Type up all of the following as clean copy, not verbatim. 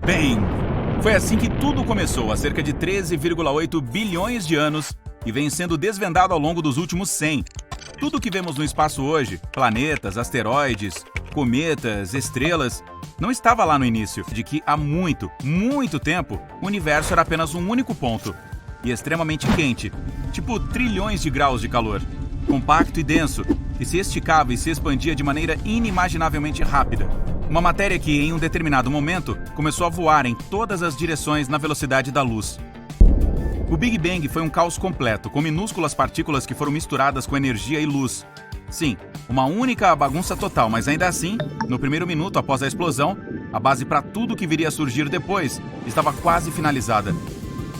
Bang! Foi assim que tudo começou há cerca de 13,8 bilhões de anos e vem sendo desvendado ao longo dos últimos 100. Tudo que vemos no espaço hoje, planetas, asteroides, cometas, estrelas, não estava lá no início, de que há muito, muito tempo, o universo era apenas um único ponto, e extremamente quente, tipo trilhões de graus de calor, compacto e denso, que se esticava e se expandia de maneira inimaginavelmente rápida. Uma matéria que, em um determinado momento, começou a voar em todas as direções na velocidade da luz. O Big Bang foi um caos completo, com minúsculas partículas que foram misturadas com energia e luz. Sim, uma única bagunça total, mas ainda assim, no primeiro minuto após a explosão, a base para tudo que viria a surgir depois estava quase finalizada.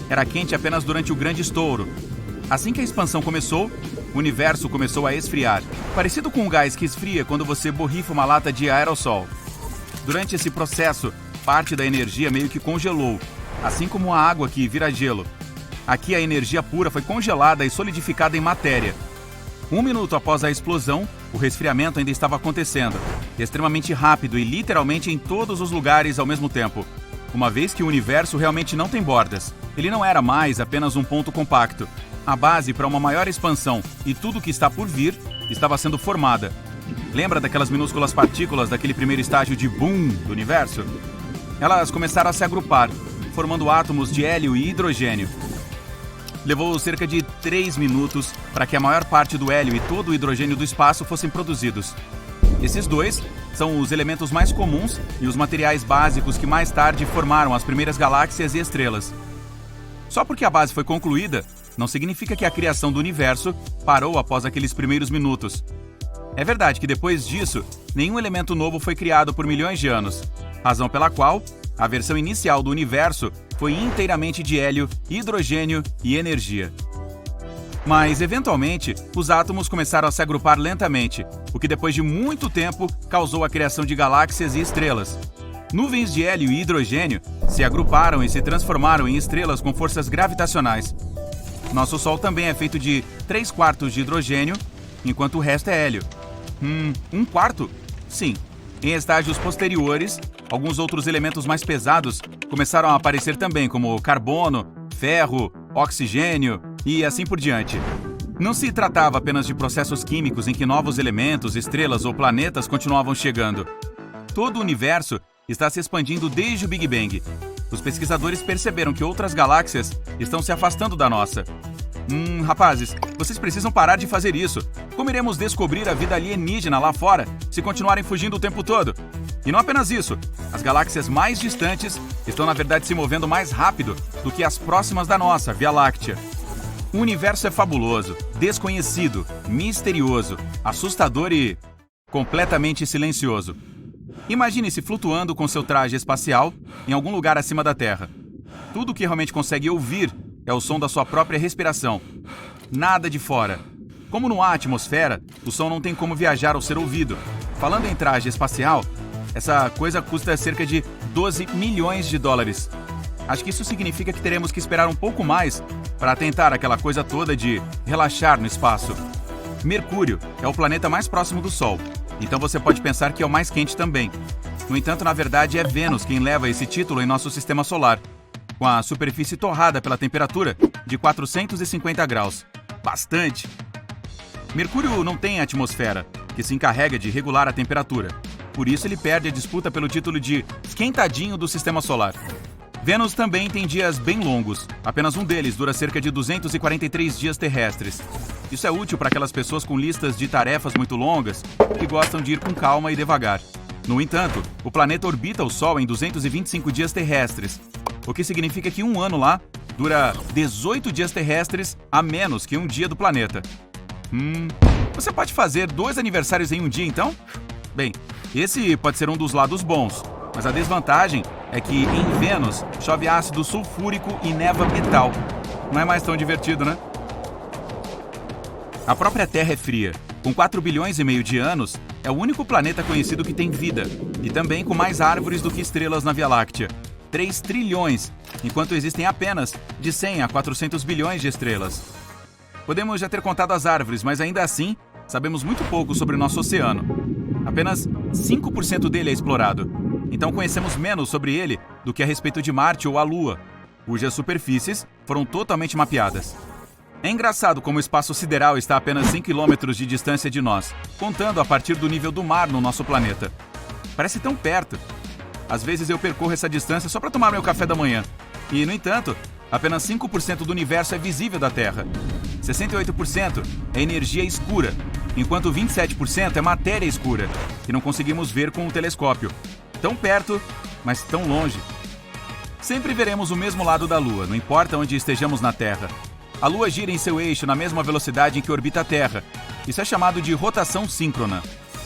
Era quente apenas durante o grande estouro. Assim que a expansão começou, o universo começou a esfriar, parecido com um gás que esfria quando você borrifa uma lata de aerossol. Durante esse processo, parte da energia meio que congelou, assim como a água que vira gelo. Aqui a energia pura foi congelada e solidificada em matéria. 1 minuto após a explosão, o resfriamento ainda estava acontecendo, extremamente rápido e literalmente em todos os lugares ao mesmo tempo. Uma vez que o universo realmente não tem bordas, ele não era mais apenas um ponto compacto. A base para uma maior expansão e tudo o que está por vir estava sendo formada. Lembra daquelas minúsculas partículas daquele primeiro estágio de boom do universo? Elas começaram a se agrupar, formando átomos de hélio e hidrogênio. Levou cerca de 3 minutos para que a maior parte do hélio e todo o hidrogênio do espaço fossem produzidos. Esses dois são os elementos mais comuns e os materiais básicos que mais tarde formaram as primeiras galáxias e estrelas. Só porque a base foi concluída, não significa que a criação do universo parou após aqueles primeiros minutos. É verdade que depois disso, nenhum elemento novo foi criado por milhões de anos, razão pela qual a versão inicial do universo foi inteiramente de hélio, hidrogênio e energia. Mas, eventualmente, os átomos começaram a se agrupar lentamente, o que depois de muito tempo causou a criação de galáxias e estrelas. Nuvens de hélio e hidrogênio se agruparam e se transformaram em estrelas com forças gravitacionais. Nosso Sol também é feito de 3/4 de hidrogênio, enquanto o resto é hélio. 1/4? Sim. Em estágios posteriores, alguns outros elementos mais pesados começaram a aparecer também, como carbono, ferro, oxigênio e assim por diante. Não se tratava apenas de processos químicos em que novos elementos, estrelas ou planetas continuavam chegando. Todo o universo está se expandindo desde o Big Bang. Os pesquisadores perceberam que outras galáxias estão se afastando da nossa. Rapazes, vocês precisam parar de fazer isso. Como iremos descobrir a vida alienígena lá fora se continuarem fugindo o tempo todo? E não apenas isso, as galáxias mais distantes estão na verdade se movendo mais rápido do que as próximas da nossa, Via Láctea. O universo é fabuloso, desconhecido, misterioso, assustador e completamente silencioso. Imagine-se flutuando com seu traje espacial em algum lugar acima da Terra. Tudo o que realmente consegue ouvir é o som da sua própria respiração. Nada de fora. Como não há atmosfera, o som não tem como viajar ou ser ouvido. Falando em traje espacial, essa coisa custa cerca de 12 milhões de dólares. Acho que isso significa que teremos que esperar um pouco mais para tentar aquela coisa toda de relaxar no espaço. Mercúrio é o planeta mais próximo do Sol, então você pode pensar que é o mais quente também. No entanto, na verdade, é Vênus quem leva esse título em nosso sistema solar, com a superfície torrada pela temperatura de 450 graus. Bastante! Mercúrio não tem atmosfera, que se encarrega de regular a temperatura. Por isso ele perde a disputa pelo título de esquentadinho do sistema solar. Vênus também tem dias bem longos. Apenas um deles dura cerca de 243 dias terrestres. Isso é útil para aquelas pessoas com listas de tarefas muito longas que gostam de ir com calma e devagar. No entanto, o planeta orbita o Sol em 225 dias terrestres, o que significa que um ano lá dura 18 dias terrestres a menos que um dia do planeta. Você pode fazer 2 aniversários em um dia, então? Bem, esse pode ser um dos lados bons, mas a desvantagem é que em Vênus chove ácido sulfúrico e neva metal. Não é mais tão divertido, né? A própria Terra é fria. Com 4 bilhões e meio de anos, é o único planeta conhecido que tem vida, e também com mais árvores do que estrelas na Via Láctea. 3 trilhões, enquanto existem apenas de 100 a 400 bilhões de estrelas. Podemos já ter contado as árvores, mas ainda assim, sabemos muito pouco sobre o nosso oceano. Apenas 5% dele é explorado. então conhecemos menos sobre ele do que a respeito de Marte ou a Lua, cujas superfícies foram totalmente mapeadas. É engraçado como o espaço sideral está a apenas 100 km de distância de nós, contando a partir do nível do mar no nosso planeta. Parece tão perto. Às vezes eu percorro essa distância só para tomar meu café da manhã. E, no entanto, apenas 5% do universo é visível da Terra. 68% é energia escura, enquanto 27% é matéria escura, que não conseguimos ver com o telescópio. Tão perto, mas tão longe. Sempre veremos o mesmo lado da Lua, não importa onde estejamos na Terra. A Lua gira em seu eixo na mesma velocidade em que orbita a Terra. Isso é chamado de rotação síncrona.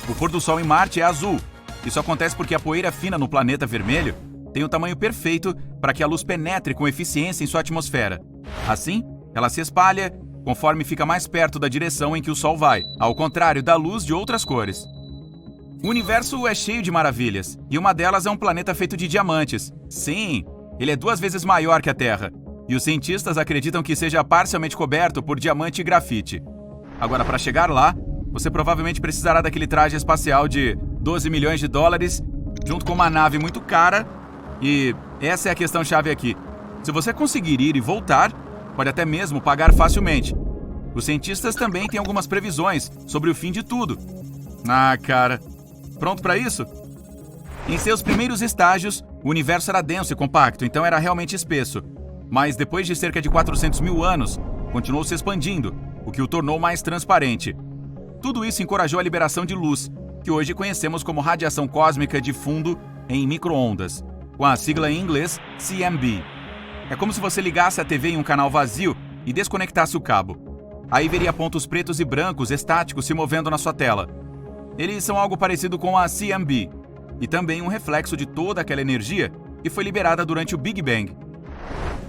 O pôr do Sol em Marte é azul. Isso acontece porque a poeira fina no planeta vermelho tem o tamanho perfeito para que a luz penetre com eficiência em sua atmosfera. Assim, ela se espalha conforme fica mais perto da direção em que o Sol vai, ao contrário da luz de outras cores. O universo é cheio de maravilhas, e uma delas é um planeta feito de diamantes. Sim, ele é 2 vezes maior que a Terra, e os cientistas acreditam que seja parcialmente coberto por diamante e grafite. Agora, para chegar lá, você provavelmente precisará daquele traje espacial de 12 milhões de dólares, junto com uma nave muito cara, e essa é a questão-chave aqui. Se você conseguir ir e voltar, pode até mesmo pagar facilmente. Os cientistas também têm algumas previsões sobre o fim de tudo. Ah, cara, pronto para isso? Em seus primeiros estágios, o universo era denso e compacto, então era realmente espesso. Mas depois de cerca de 400 mil anos, continuou se expandindo, o que o tornou mais transparente. Tudo isso encorajou a liberação de luz, que hoje conhecemos como radiação cósmica de fundo em micro-ondas, com a sigla em inglês CMB. É como se você ligasse a TV em um canal vazio e desconectasse o cabo. Aí veria pontos pretos e brancos estáticos se movendo na sua tela. Eles são algo parecido com a CMB, e também um reflexo de toda aquela energia que foi liberada durante o Big Bang.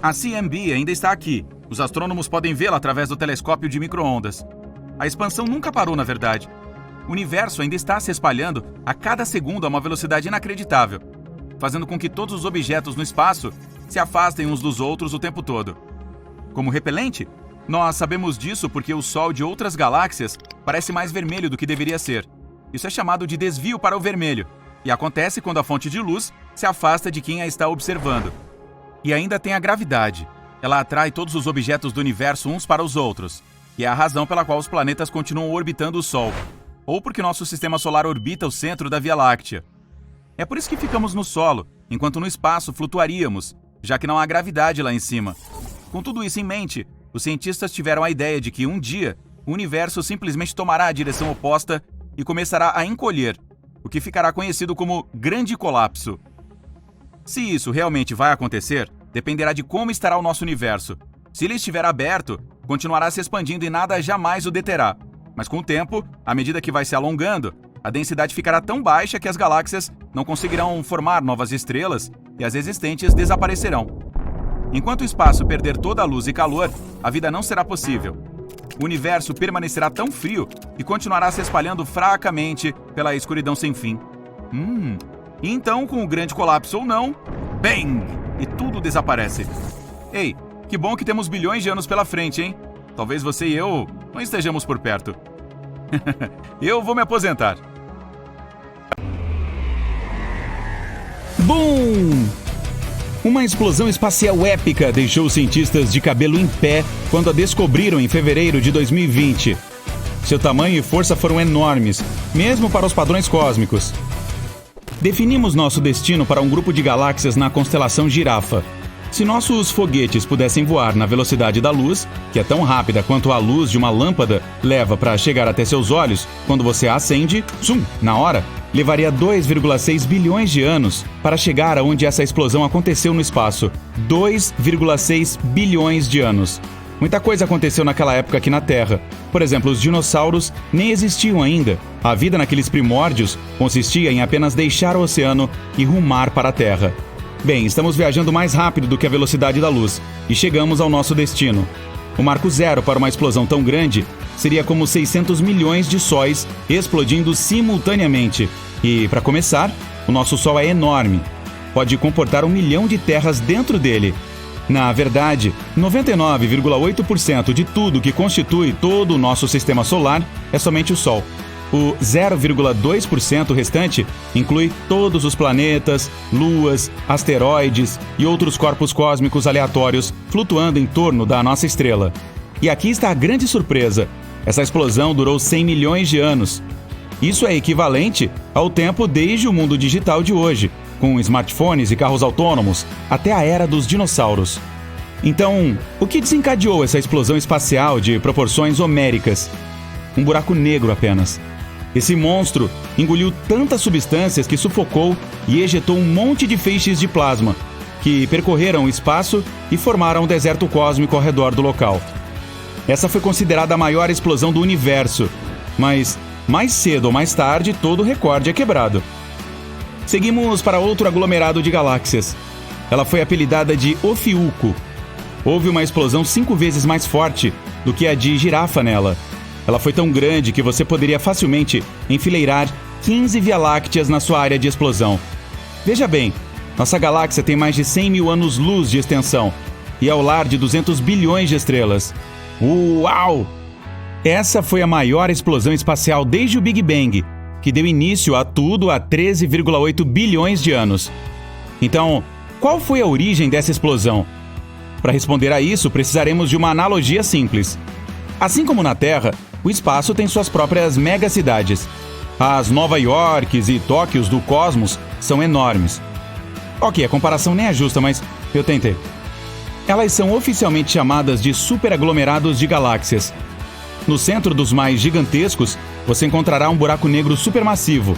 A CMB ainda está aqui. Os astrônomos podem vê-la através do telescópio de micro-ondas. A expansão nunca parou, na verdade. O universo ainda está se espalhando a cada segundo a uma velocidade inacreditável, fazendo com que todos os objetos no espaço se afastem uns dos outros o tempo todo. Como repelente, nós sabemos disso porque o Sol de outras galáxias parece mais vermelho do que deveria ser. Isso é chamado de desvio para o vermelho, e acontece quando a fonte de luz se afasta de quem a está observando. E ainda tem a gravidade. Ela atrai todos os objetos do universo uns para os outros, e é a razão pela qual os planetas continuam orbitando o Sol, ou porque nosso sistema solar orbita o centro da Via Láctea. É por isso que ficamos no solo, enquanto no espaço flutuaríamos, já que não há gravidade lá em cima. Com tudo isso em mente, os cientistas tiveram a ideia de que um dia o universo simplesmente tomará a direção oposta e começará a encolher, o que ficará conhecido como Grande Colapso. Se isso realmente vai acontecer, dependerá de como estará o nosso universo. Se ele estiver aberto, continuará se expandindo e nada jamais o deterá. Mas com o tempo, à medida que vai se alongando, a densidade ficará tão baixa que as galáxias não conseguirão formar novas estrelas e as existentes desaparecerão. Enquanto o espaço perder toda a luz e calor, a vida não será possível. O universo permanecerá tão frio e continuará se espalhando fracamente pela escuridão sem fim. Então, com o grande colapso ou não, bang! E tudo desaparece. Ei, que bom que temos bilhões de anos pela frente, hein? Talvez você e eu não estejamos por perto. Eu vou me aposentar. Boom! Uma explosão espacial épica deixou os cientistas de cabelo em pé quando a descobriram em fevereiro de 2020. Seu tamanho e força foram enormes, mesmo para os padrões cósmicos. Definimos nosso destino para um grupo de galáxias na constelação Girafa. Se nossos foguetes pudessem voar na velocidade da luz, que é tão rápida quanto a luz de uma lâmpada leva para chegar até seus olhos quando você a acende, na hora, levaria 2,6 bilhões de anos para chegar aonde essa explosão aconteceu no espaço. 2,6 bilhões de anos. Muita coisa aconteceu naquela época aqui na Terra. Por exemplo, os dinossauros nem existiam ainda. A vida naqueles primórdios consistia em apenas deixar o oceano e rumar para a Terra. Bem, estamos viajando mais rápido do que a velocidade da luz e chegamos ao nosso destino. O marco zero para uma explosão tão grande seria como 600 milhões de sóis explodindo simultaneamente. E, para começar, o nosso Sol é enorme. Pode comportar 1 milhão de terras dentro dele. Na verdade, 99,8% de tudo que constitui todo o nosso sistema solar é somente o Sol. O 0,2% restante inclui todos os planetas, luas, asteroides e outros corpos cósmicos aleatórios flutuando em torno da nossa estrela. E aqui está a grande surpresa. Essa explosão durou 100 milhões de anos. Isso é equivalente ao tempo desde o mundo digital de hoje, com smartphones e carros autônomos, até a era dos dinossauros. Então, o que desencadeou essa explosão espacial de proporções homéricas? Um buraco negro apenas. Esse monstro engoliu tantas substâncias que sufocou e ejetou um monte de feixes de plasma, que percorreram o espaço e formaram um deserto cósmico ao redor do local. Essa foi considerada a maior explosão do universo, mas mais cedo ou mais tarde todo o recorde é quebrado. Seguimos para outro aglomerado de galáxias. Ela foi apelidada de Ofiuco. Houve uma explosão 5 vezes mais forte do que a de Girafa nela. Ela foi tão grande que você poderia facilmente enfileirar 15 Via-Lácteas na sua área de explosão. Veja bem, nossa galáxia tem mais de 100 mil anos-luz de extensão e é o lar de 200 bilhões de estrelas. Uau! Essa foi a maior explosão espacial desde o Big Bang, que deu início a tudo há 13,8 bilhões de anos. Então, qual foi a origem dessa explosão? Para responder a isso, precisaremos de uma analogia simples. Assim como na Terra, o espaço tem suas próprias megacidades. As Nova Yorks e Tóquios do cosmos são enormes. Ok, a comparação nem é justa, mas eu tentei. Elas são oficialmente chamadas de superaglomerados de galáxias. No centro dos mais gigantescos, você encontrará um buraco negro supermassivo.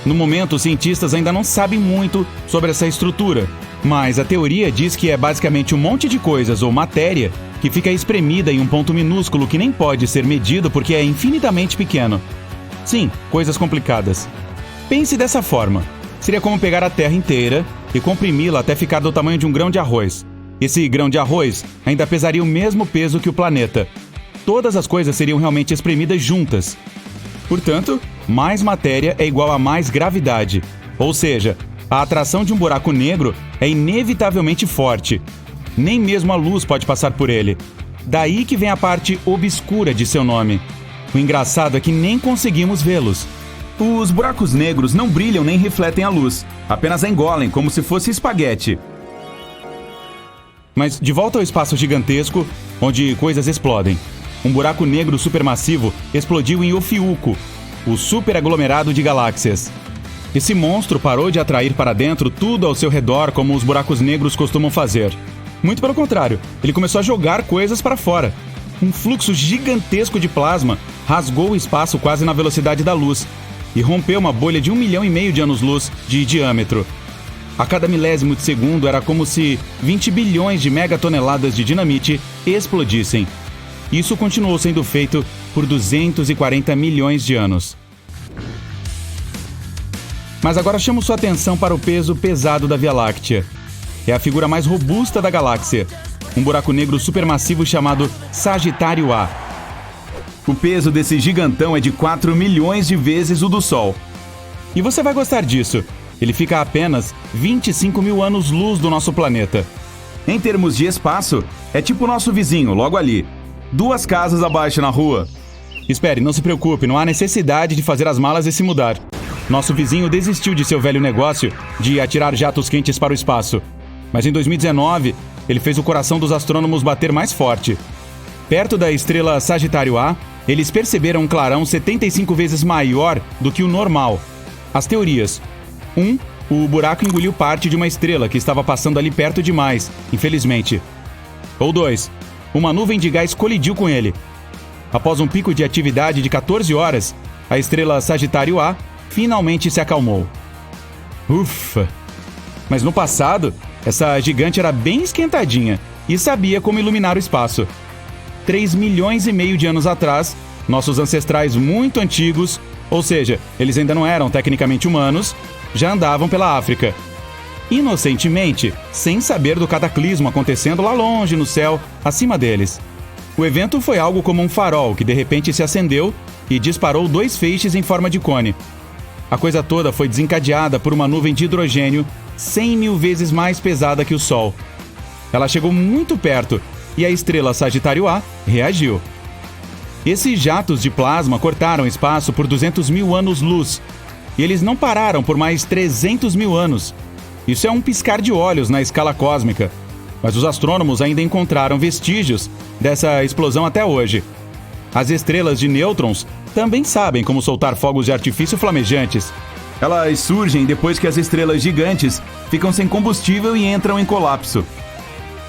No momento, os cientistas ainda não sabem muito sobre essa estrutura, mas a teoria diz que é basicamente um monte de coisas ou matéria que fica espremida em um ponto minúsculo que nem pode ser medido porque é infinitamente pequeno. Sim, coisas complicadas. Pense dessa forma. Seria como pegar a Terra inteira e comprimi-la até ficar do tamanho de um grão de arroz. Esse grão de arroz ainda pesaria o mesmo peso que o planeta. Todas as coisas seriam realmente espremidas juntas. Portanto, mais matéria é igual a mais gravidade. Ou seja, a atração de um buraco negro é inevitavelmente forte. Nem mesmo a luz pode passar por ele. Daí que vem a parte obscura de seu nome. O engraçado é que nem conseguimos vê-los. Os buracos negros não brilham nem refletem a luz, apenas a engolem como se fosse espaguete. Mas de volta ao espaço gigantesco, onde coisas explodem. Um buraco negro supermassivo explodiu em Ofiuco, o superaglomerado de galáxias. Esse monstro parou de atrair para dentro tudo ao seu redor como os buracos negros costumam fazer. Muito pelo contrário, ele começou a jogar coisas para fora. Um fluxo gigantesco de plasma rasgou o espaço quase na velocidade da luz e rompeu uma bolha de 1,5 milhão de anos-luz de diâmetro. A cada milésimo de segundo era como se 20 bilhões de megatoneladas de dinamite explodissem. Isso continuou sendo feito por 240 milhões de anos. Mas agora chamo sua atenção para o peso pesado da Via Láctea. É a figura mais robusta da galáxia, um buraco negro supermassivo chamado Sagitário A. O peso desse gigantão é de 4 milhões de vezes o do Sol. E você vai gostar disso. Ele fica a apenas 25 mil anos-luz do nosso planeta. Em termos de espaço, é tipo o nosso vizinho, logo ali. 2 casas abaixo na rua. Espere, não se preocupe, não há necessidade de fazer as malas e se mudar. Nosso vizinho desistiu de seu velho negócio de atirar jatos quentes para o espaço. Mas em 2019, ele fez o coração dos astrônomos bater mais forte. Perto da estrela Sagitário A, eles perceberam um clarão 75 vezes maior do que o normal. As teorias. 1. O buraco engoliu parte de uma estrela que estava passando ali perto demais, infelizmente. Ou 2. Uma nuvem de gás colidiu com ele. Após um pico de atividade de 14 horas, a estrela Sagitário A finalmente se acalmou. Ufa! Mas no passado, essa gigante era bem esquentadinha e sabia como iluminar o espaço. 3,5 milhões de anos atrás, nossos ancestrais muito antigos, ou seja, eles ainda não eram tecnicamente humanos, já andavam pela África. Inocentemente, sem saber do cataclismo acontecendo lá longe no céu, acima deles. O evento foi algo como um farol que de repente se acendeu e disparou 2 feixes em forma de cone. A coisa toda foi desencadeada por uma nuvem de hidrogênio 100 mil vezes mais pesada que o Sol. Ela chegou muito perto e a estrela Sagitário A reagiu. Esses jatos de plasma cortaram espaço por 200 mil anos-luz. E eles não pararam por mais 300 mil anos. Isso é um piscar de olhos na escala cósmica. Mas os astrônomos ainda encontraram vestígios dessa explosão até hoje. As estrelas de nêutrons também sabem como soltar fogos de artifício flamejantes. Elas surgem depois que as estrelas gigantes ficam sem combustível e entram em colapso.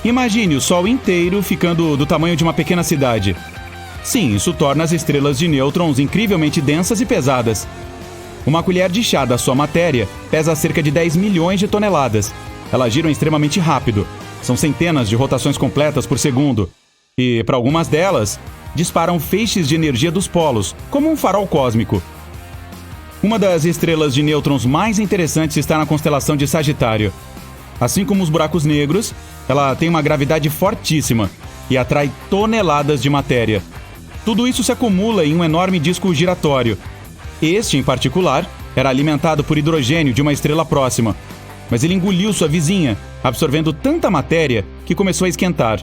Imagine o Sol inteiro ficando do tamanho de uma pequena cidade. Sim, isso torna as estrelas de nêutrons incrivelmente densas e pesadas. Uma colher de chá da sua matéria pesa cerca de 10 milhões de toneladas. Elas giram extremamente rápido. São centenas de rotações completas por segundo. E, para algumas delas, disparam feixes de energia dos polos, como um farol cósmico. Uma das estrelas de nêutrons mais interessantes está na constelação de Sagitário. Assim como os buracos negros, ela tem uma gravidade fortíssima e atrai toneladas de matéria. Tudo isso se acumula em um enorme disco giratório. Este, em particular, era alimentado por hidrogênio de uma estrela próxima. Mas ele engoliu sua vizinha, absorvendo tanta matéria que começou a esquentar.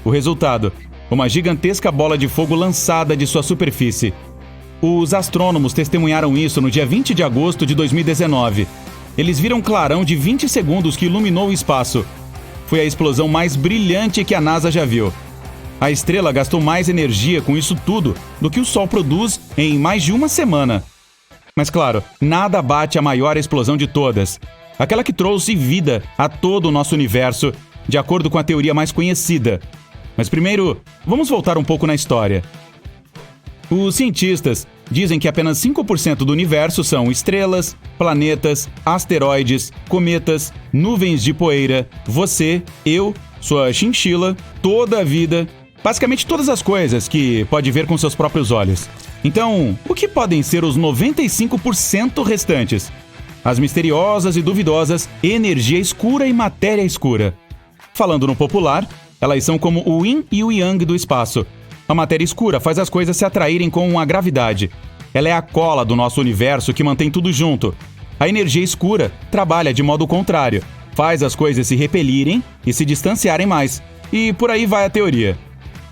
O resultado: uma gigantesca bola de fogo lançada de sua superfície. Os astrônomos testemunharam isso no dia 20 de agosto de 2019. Eles viram um clarão de 20 segundos que iluminou o espaço. Foi a explosão mais brilhante que a NASA já viu. A estrela gastou mais energia com isso tudo do que o Sol produz em mais de uma semana. Mas claro, nada bate a maior explosão de todas. Aquela que trouxe vida a todo o nosso universo, de acordo com a teoria mais conhecida. Mas primeiro, vamos voltar um pouco na história. Os cientistas dizem que apenas 5% do universo são estrelas, planetas, asteroides, cometas, nuvens de poeira, você, eu, sua chinchila, toda a vida, basicamente todas as coisas que pode ver com seus próprios olhos. Então, o que podem ser os 95% restantes? As misteriosas e duvidosas energia escura e matéria escura. Falando no popular, elas são como o yin e o yang do espaço. A matéria escura faz as coisas se atraírem com a gravidade. Ela é a cola do nosso universo que mantém tudo junto. A energia escura trabalha de modo contrário. Faz as coisas se repelirem e se distanciarem mais. E por aí vai a teoria.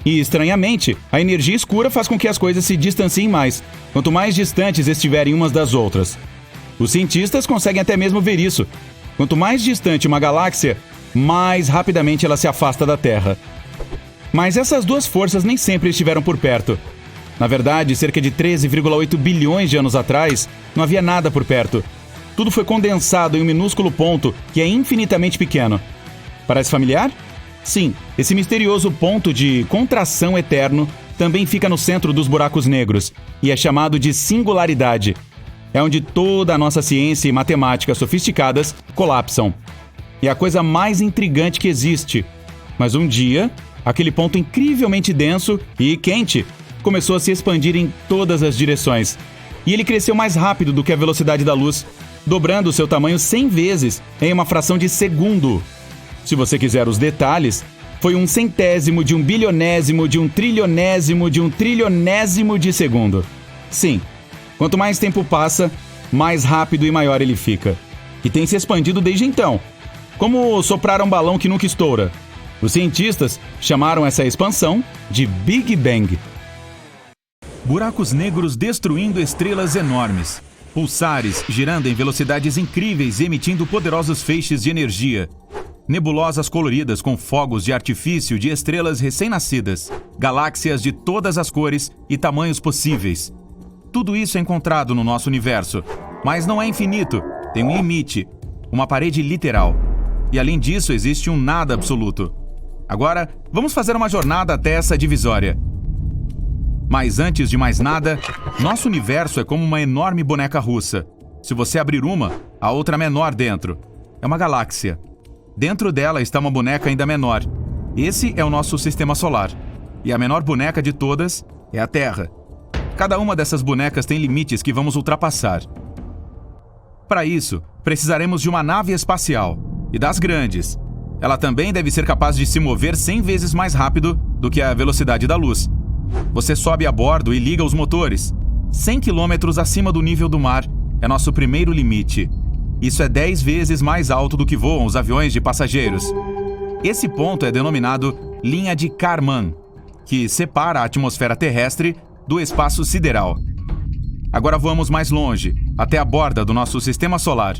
E, estranhamente, a energia escura faz com que as coisas se distanciem mais, quanto mais distantes estiverem umas das outras. Os cientistas conseguem até mesmo ver isso. Quanto mais distante uma galáxia, mais rapidamente ela se afasta da Terra. Mas essas duas forças nem sempre estiveram por perto. Na verdade, cerca de 13,8 bilhões de anos atrás, não havia nada por perto. Tudo foi condensado em um minúsculo ponto que é infinitamente pequeno. Parece familiar? Sim, esse misterioso ponto de contração eterno também fica no centro dos buracos negros e é chamado de singularidade. É onde toda a nossa ciência e matemática sofisticadas colapsam. É a coisa mais intrigante que existe. Mas um dia, aquele ponto incrivelmente denso e quente começou a se expandir em todas as direções. E ele cresceu mais rápido do que a velocidade da luz, dobrando seu tamanho 100 vezes em uma fração de segundo. Se você quiser os detalhes, foi 1/100º de 1/bilionésimo de 1/trilionésimo de 1/trilionésimo de segundo. Sim, quanto mais tempo passa, mais rápido e maior ele fica. E tem se expandido desde então. Como soprar um balão que nunca estoura. Os cientistas chamaram essa expansão de Big Bang. Buracos negros destruindo estrelas enormes. Pulsares girando em velocidades incríveis, emitindo poderosos feixes de energia. Nebulosas coloridas com fogos de artifício de estrelas recém-nascidas. Galáxias de todas as cores e tamanhos possíveis. Tudo isso é encontrado no nosso universo. Mas não é infinito, tem um limite, uma parede literal. E além disso, existe um nada absoluto. Agora, vamos fazer uma jornada até essa divisória. Mas antes de mais nada, nosso universo é como uma enorme boneca russa. Se você abrir uma, a outra menor dentro. É uma galáxia. Dentro dela está uma boneca ainda menor. Esse é o nosso sistema solar. E a menor boneca de todas é a Terra. Cada uma dessas bonecas tem limites que vamos ultrapassar. Para isso, precisaremos de uma nave espacial. E das grandes. Ela também deve ser capaz de se mover 100 vezes mais rápido do que a velocidade da luz. Você sobe a bordo e liga os motores. 100 quilômetros acima do nível do mar é nosso primeiro limite. Isso é 10 vezes mais alto do que voam os aviões de passageiros. Esse ponto é denominado linha de Kármán, que separa a atmosfera terrestre do espaço sideral. Agora vamos mais longe, até a borda do nosso sistema solar.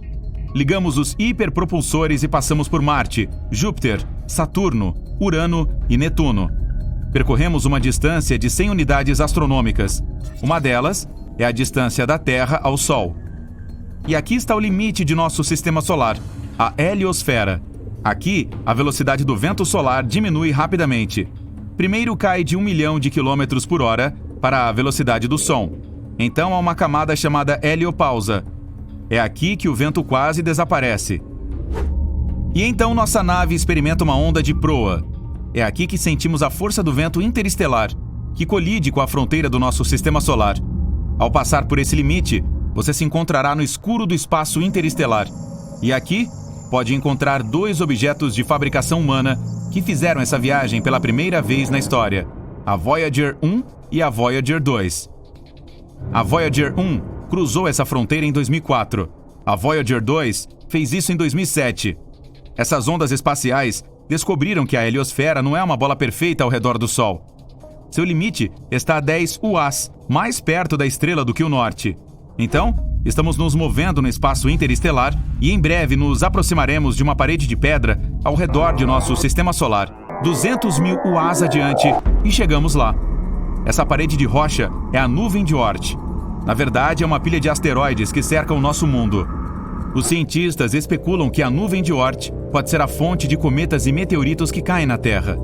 Ligamos os hiperpropulsores e passamos por Marte, Júpiter, Saturno, Urano e Netuno. Percorremos uma distância de 100 unidades astronômicas. Uma delas é a distância da Terra ao Sol. E aqui está o limite de nosso sistema solar, a heliosfera. Aqui, a velocidade do vento solar diminui rapidamente. Primeiro cai de 1 milhão de quilômetros por hora para a velocidade do som. Então há uma camada chamada heliopausa. É aqui que o vento quase desaparece. E então nossa nave experimenta uma onda de proa. É aqui que sentimos a força do vento interestelar, que colide com a fronteira do nosso sistema solar. Ao passar por esse limite, você se encontrará no escuro do espaço interestelar. E aqui, pode encontrar 2 objetos de fabricação humana que fizeram essa viagem pela primeira vez na história: a Voyager 1 e a Voyager 2. A Voyager 1 cruzou essa fronteira em 2004. A Voyager 2 fez isso em 2007. Essas ondas espaciais descobriram que a heliosfera não é uma bola perfeita ao redor do Sol. Seu limite está a 10 UAs, mais perto da estrela do que o Norte. Então, estamos nos movendo no espaço interestelar e em breve nos aproximaremos de uma parede de pedra ao redor de nosso sistema solar, 200 mil UAs adiante, e chegamos lá. Essa parede de rocha é a nuvem de Oort. Na verdade, é uma pilha de asteroides que cerca o nosso mundo. Os cientistas especulam que a nuvem de Oort pode ser a fonte de cometas e meteoritos que caem na Terra.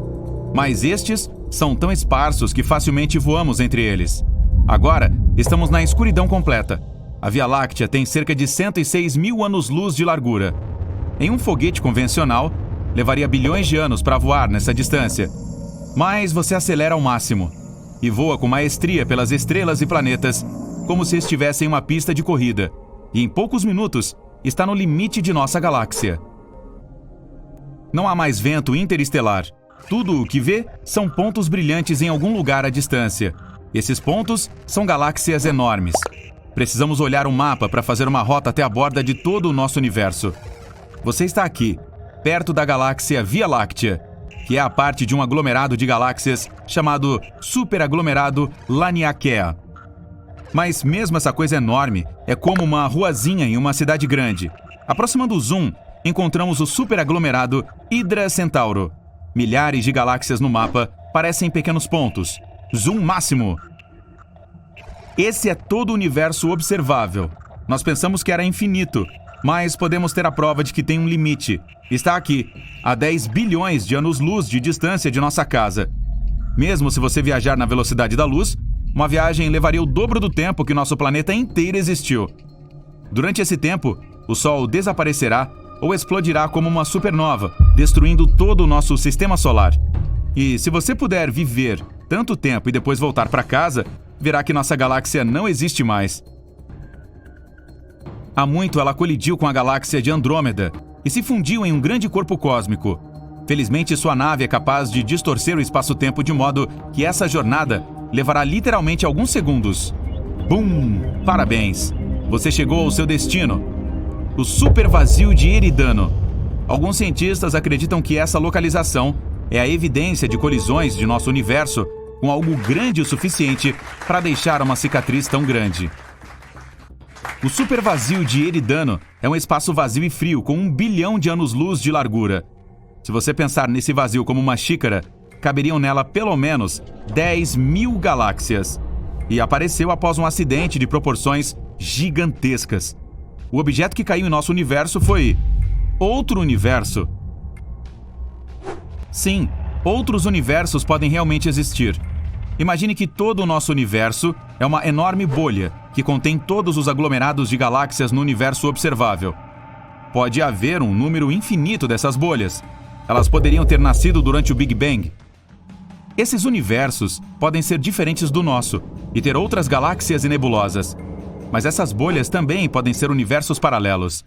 Mas estes são tão esparsos que facilmente voamos entre eles. Agora, estamos na escuridão completa. A Via Láctea tem cerca de 106 mil anos-luz de largura. Em um foguete convencional, levaria bilhões de anos para voar nessa distância. Mas você acelera ao máximo e voa com maestria pelas estrelas e planetas, como se estivesse em uma pista de corrida, e em poucos minutos está no limite de nossa galáxia. Não há mais vento interestelar. Tudo o que vê são pontos brilhantes em algum lugar à distância. Esses pontos são galáxias enormes. Precisamos olhar um mapa para fazer uma rota até a borda de todo o nosso universo. Você está aqui, perto da galáxia Via Láctea, que é a parte de um aglomerado de galáxias chamado superaglomerado Laniakea. Mas mesmo essa coisa enorme é como uma ruazinha em uma cidade grande. Aproximando o zoom, encontramos o superaglomerado Hydra Centauro. Milhares de galáxias no mapa parecem pequenos pontos. Zoom máximo. Esse é todo o universo observável. Nós pensamos que era infinito, mas podemos ter a prova de que tem um limite. Está aqui, a 10 bilhões de anos-luz de distância de nossa casa. Mesmo se você viajar na velocidade da luz, uma viagem levaria o dobro do tempo que nosso planeta inteiro existiu. Durante esse tempo, o Sol desaparecerá ou explodirá como uma supernova, destruindo todo o nosso sistema solar. E se você puder viver tanto tempo e depois voltar para casa, verá que nossa galáxia não existe mais. Há muito ela colidiu com a galáxia de Andrômeda e se fundiu em um grande corpo cósmico. Felizmente, sua nave é capaz de distorcer o espaço-tempo de modo que essa jornada levará literalmente alguns segundos. Bum! Parabéns! Você chegou ao seu destino, o supervazio de Eridano. Alguns cientistas acreditam que essa localização é a evidência de colisões de nosso universo com algo grande o suficiente para deixar uma cicatriz tão grande. O supervazio de Eridano é um espaço vazio e frio com 1 bilhão de anos-luz de largura. Se você pensar nesse vazio como uma xícara, caberiam nela pelo menos 10 mil galáxias. E apareceu após um acidente de proporções gigantescas. O objeto que caiu em nosso universo foi outro universo. Sim, outros universos podem realmente existir. Imagine que todo o nosso universo é uma enorme bolha que contém todos os aglomerados de galáxias no universo observável. Pode haver um número infinito dessas bolhas. Elas poderiam ter nascido durante o Big Bang. Esses universos podem ser diferentes do nosso e ter outras galáxias e nebulosas. Mas essas bolhas também podem ser universos paralelos.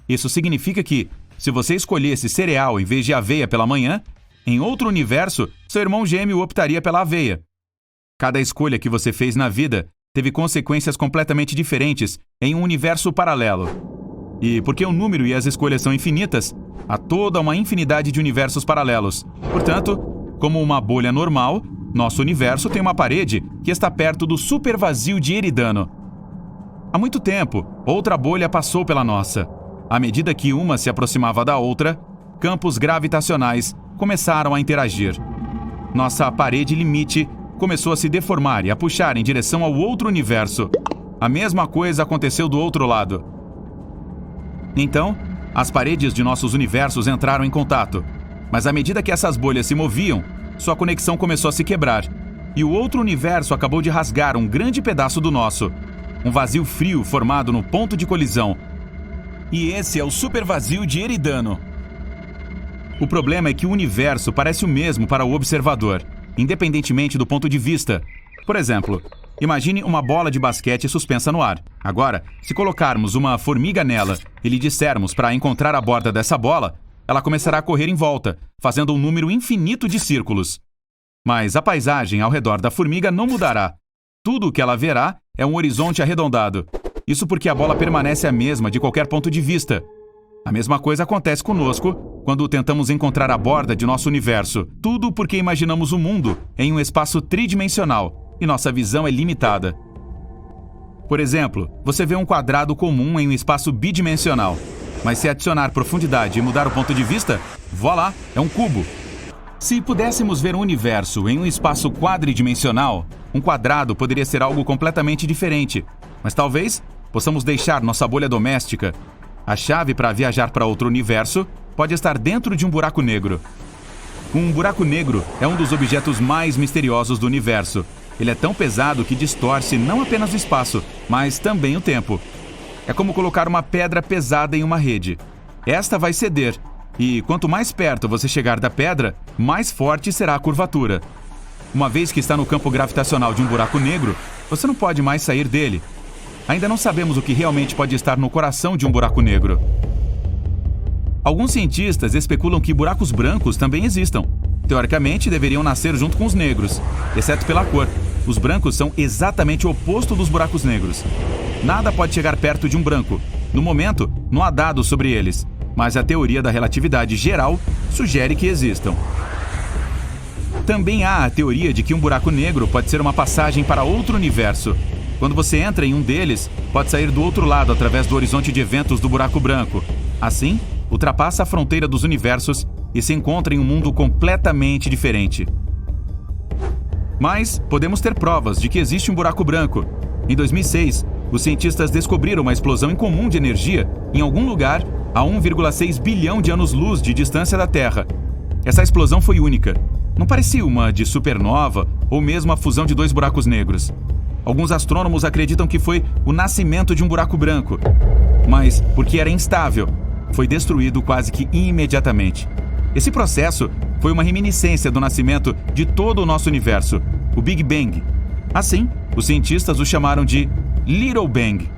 Isso significa que, se você escolhesse cereal em vez de aveia pela manhã, em outro universo, seu irmão gêmeo optaria pela aveia. Cada escolha que você fez na vida teve consequências completamente diferentes em um universo paralelo. E porque o número e as escolhas são infinitas, há toda uma infinidade de universos paralelos. Portanto, como uma bolha normal, nosso universo tem uma parede que está perto do supervazio de Eridano. Há muito tempo, outra bolha passou pela nossa. À medida que uma se aproximava da outra, campos gravitacionais começaram a interagir. Nossa parede limite começou a se deformar e a puxar em direção ao outro universo. A mesma coisa aconteceu do outro lado. Então, as paredes de nossos universos entraram em contato. Mas à medida que essas bolhas se moviam, sua conexão começou a se quebrar. E o outro universo acabou de rasgar um grande pedaço do nosso. Um vazio frio formado no ponto de colisão. E esse é o supervazio de Eridano. O problema é que o universo parece o mesmo para o observador, independentemente do ponto de vista. Por exemplo, imagine uma bola de basquete suspensa no ar. Agora, se colocarmos uma formiga nela e lhe dissermos para encontrar a borda dessa bola, ela começará a correr em volta, fazendo um número infinito de círculos. Mas a paisagem ao redor da formiga não mudará. Tudo o que ela verá é um horizonte arredondado. Isso porque a bola permanece a mesma de qualquer ponto de vista. A mesma coisa acontece conosco quando tentamos encontrar a borda de nosso universo. Tudo porque imaginamos o mundo em um espaço tridimensional e nossa visão é limitada. Por exemplo, você vê um quadrado comum em um espaço bidimensional. Mas se adicionar profundidade e mudar o ponto de vista, voilá, é um cubo. Se pudéssemos ver um universo em um espaço quadridimensional, um quadrado poderia ser algo completamente diferente. Mas talvez possamos deixar nossa bolha doméstica. A chave para viajar para outro universo pode estar dentro de um buraco negro. Um buraco negro é um dos objetos mais misteriosos do universo. Ele é tão pesado que distorce não apenas o espaço, mas também o tempo. É como colocar uma pedra pesada em uma rede. Esta vai ceder, e quanto mais perto você chegar da pedra, mais forte será a curvatura. Uma vez que está no campo gravitacional de um buraco negro, você não pode mais sair dele. Ainda não sabemos o que realmente pode estar no coração de um buraco negro. Alguns cientistas especulam que buracos brancos também existam. Teoricamente, deveriam nascer junto com os negros, exceto pela cor. Os brancos são exatamente o oposto dos buracos negros. Nada pode chegar perto de um branco. No momento, não há dados sobre eles, mas a teoria da relatividade geral sugere que existam. Também há a teoria de que um buraco negro pode ser uma passagem para outro universo. Quando você entra em um deles, pode sair do outro lado através do horizonte de eventos do buraco branco. Assim, ultrapassa a fronteira dos universos e se encontra em um mundo completamente diferente. Mas podemos ter provas de que existe um buraco branco. Em 2006, os cientistas descobriram uma explosão incomum de energia em algum lugar a 1,6 bilhão de anos-luz de distância da Terra. Essa explosão foi única. Não parecia uma de supernova ou mesmo a fusão de dois buracos negros. Alguns astrônomos acreditam que foi o nascimento de um buraco branco. Mas, porque era instável, foi destruído quase que imediatamente. Esse processo foi uma reminiscência do nascimento de todo o nosso universo, o Big Bang. Assim, os cientistas o chamaram de Little Bang.